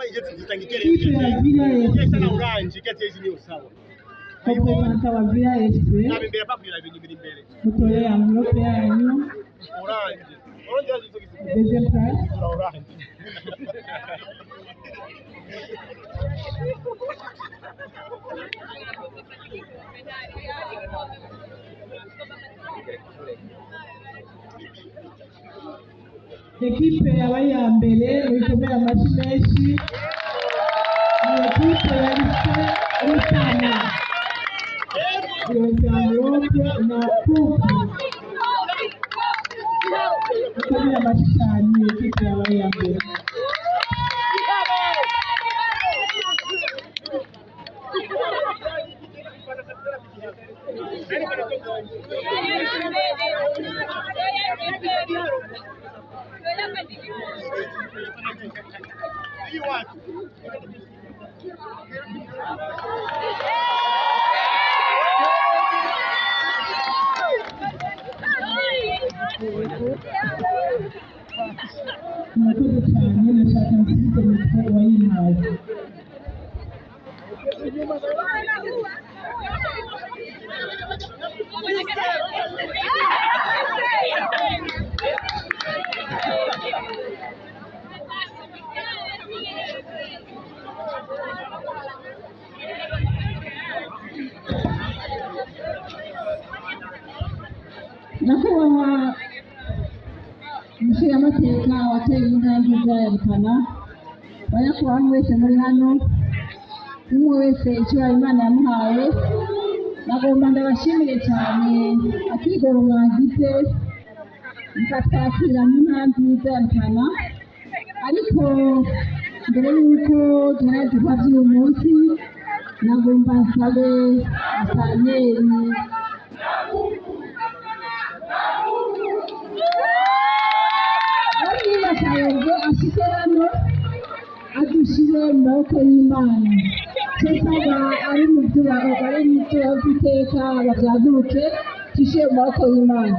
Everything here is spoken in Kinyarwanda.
Kipe ya Villa representa wa Villa mutole envelope yanyu deuxième place. Ekipe yabaye ya mbere ikomera amashyi menshi ni ekipe ya Rutana envelope na coupe ikomera amashyi cyane ekipe yabaye ya mbere. Murakoze cyane nashaka nshyitse umutwe wayihaye. Nyakubahwa umushingamateka wateye intambwe ya Rutana, banyakubahwa mwese muri hano, umwe wese icyo Imana yamuhaye, nagomba ndabashimire cyane akigoro mwagize mukatwakira mu ntambwe ya Rutana. Ariko mbere y'uko duhera duhabye uyu munsi, nagomba nsabe Musanteri Kayongo ashyize hano adushyire mu maboko y'Imana. Nsaba ari mu by'iteka babyaguruke dushyire mu maboko y'Imana.